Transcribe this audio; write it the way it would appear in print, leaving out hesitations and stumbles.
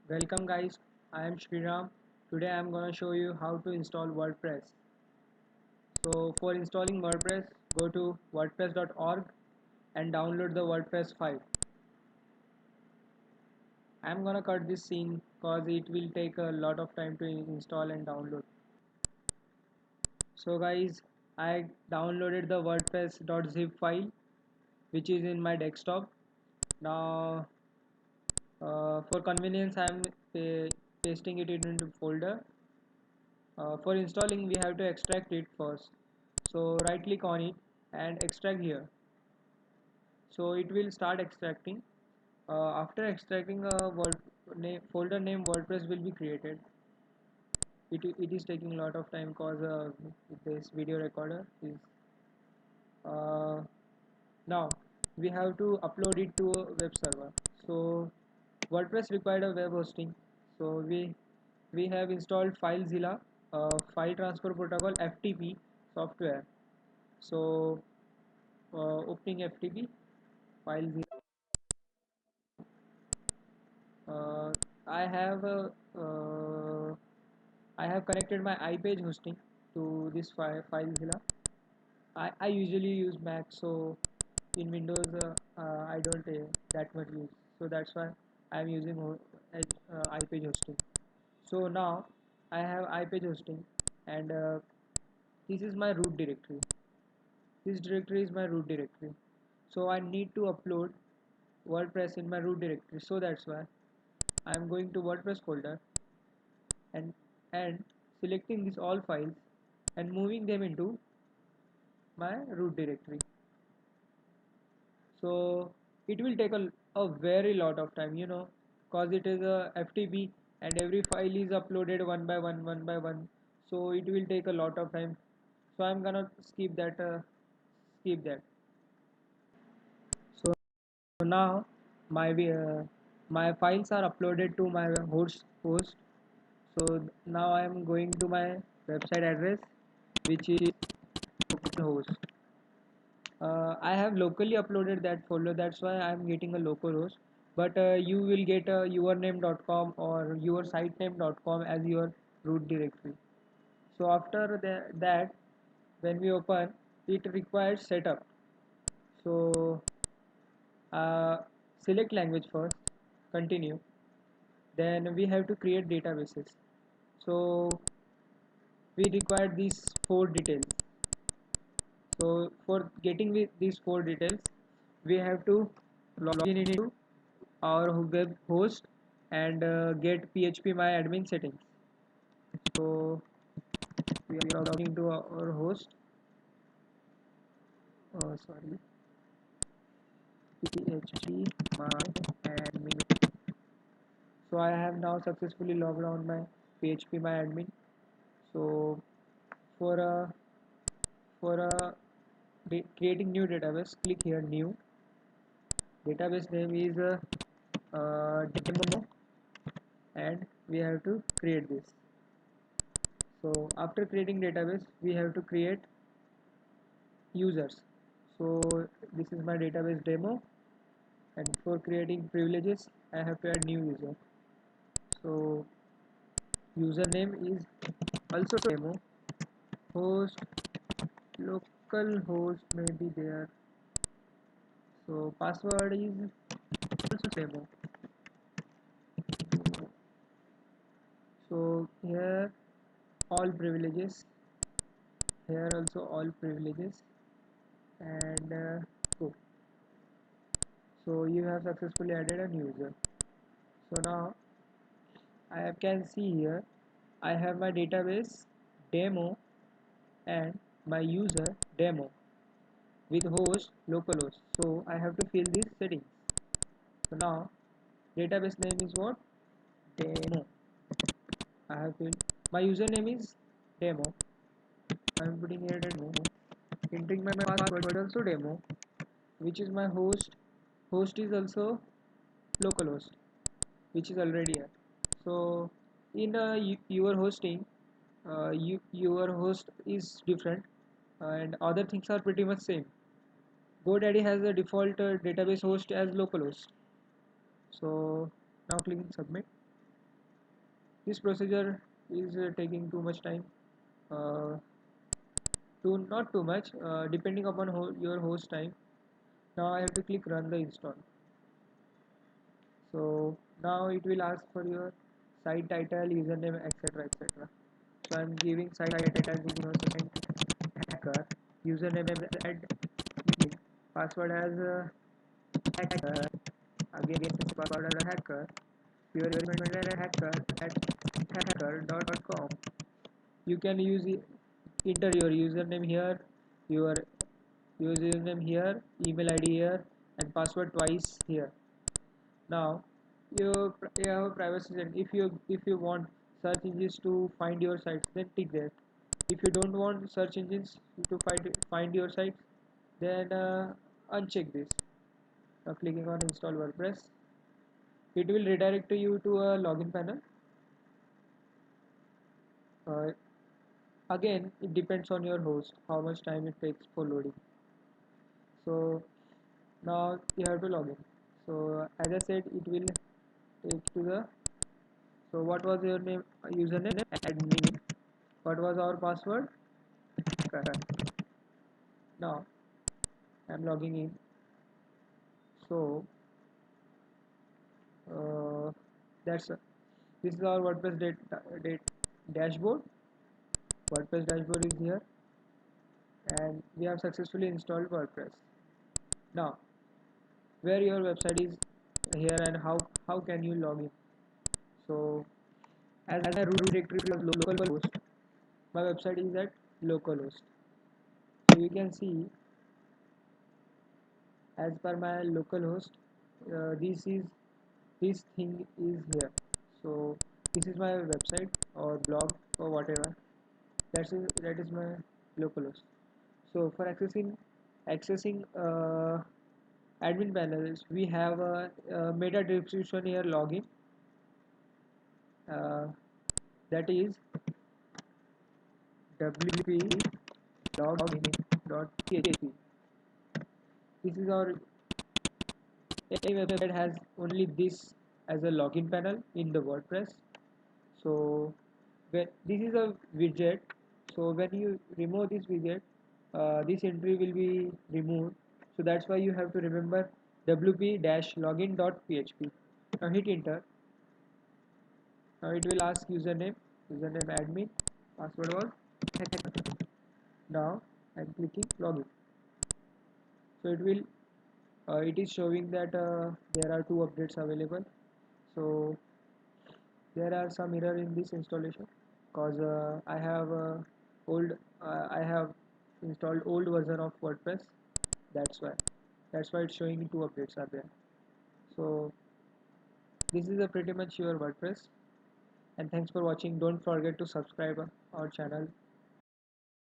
Welcome guys, I am Sriram. Today I am gonna show you how to install WordPress. So for installing WordPress, go to wordpress.org and download the WordPress file. I am gonna cut this scene cause it will take a lot of time to install and download. So guys, I downloaded the WordPress.zip file which is in my desktop. Now for convenience I am pasting it into folder. For installing we have to extract it first, so right click on it and extract here, so it will start extracting. After extracting a folder name WordPress will be created. It is taking a lot of time cause this video recorder is uh, now we have to upload it to a web server. So WordPress required a web hosting, so we have installed FileZilla, file transfer protocol FTP software. So opening FTP FileZilla, uh, I have I have connected my iPage hosting to this FileZilla. I usually use Mac, so in Windows I don't that much use, so that's why I am using iPage hosting. So now I have iPage hosting, and this is my root directory. This directory is my root directory. So I need to upload WordPress in my root directory. So that's why I'm going to WordPress folder and and selecting these all files and moving them into my root directory. So it will take a very lot of time, cause it is a FTP and every file is uploaded one by one. So it will take a lot of time. So I'm gonna skip that. So now my files are uploaded to my host. So now I am going to my website address, which is localhost. I have locally uploaded that folder, that's why I am getting a localhost. But you will get a yourname.com or yoursitename.com as your root directory. So after that, when we open, it requires setup. So uh, select language first, continue. Then we have to create databases. So we require these four details. So for getting with these four details, we have to log in into our web host and get PHP my admin settings. So we are logging into our host. Sorry, PHP my admin. So I have now successfully logged on my PHP my admin. So for a creating new database, click here new. Database name is demo, and we have to create this. So after creating database, we have to create users. So this is my database demo, and for creating privileges I have to add new user. So username is also demo, host local host may be there. So password is also demo. So here all privileges, here also all privileges, and go. So you have successfully added a new user. So now I can see here I have my database demo and my user demo with host localhost. So I have to fill these settings. So now database name is what? Demo. I have filled. My username is demo. I am putting here demo. Entering my password is also demo, which is my host. Host is also localhost, which is already here. So in your hosting, your host is different, and other things are pretty much same. GoDaddy has a default database host as localhost. So now clicking submit. This procedure is taking too much time. Uh, not too much, depending upon your host time. Now I have to click run the install. So now it will ask for your site title, username, etc. etc. So I'm giving site title to hacker, username as admin, password as hacker, again password as a hacker, your email as a hacker at hacker.com. You can enter your username here, your username here, email ID here, and password twice here. Now you have a privacy setting. If you want search engines to find your sites, then tick that. If you don't want search engines to find your sites, then uncheck this. Now clicking on install WordPress, it will redirect you to a login panel. Uh, Again, it depends on your host how much time it takes for loading. So now you have to log in. So as I said, it will take to the. So what was your name, username, admin? What was our password? Correct. Now I'm logging in. So uh, that's this is our WordPress dashboard. WordPress dashboard is here, and we have successfully installed WordPress. Now where your website is here, and how can you log in? So as a root directory of localhost, my website is at localhost. So you can see as per my localhost, this thing is here. So this is my website or blog or whatever. That is my localhost. So for accessing admin panels, we have a meta description here login. Uh, that is wp login.php. This is our a website has only this as a login panel in the WordPress. So when this is a widget, so when you remove this widget, this entry will be removed. So that's why you have to remember wp-login.php. Now hit enter. Now it will ask username admin, password was hacker. Now I'm clicking login. So it is showing that there are two updates available. So there are some error in this installation because I have installed old version of WordPress. That's why it's showing two updates are there. So this is a pretty much your WordPress, and thanks for watching. Don't forget to subscribe our channel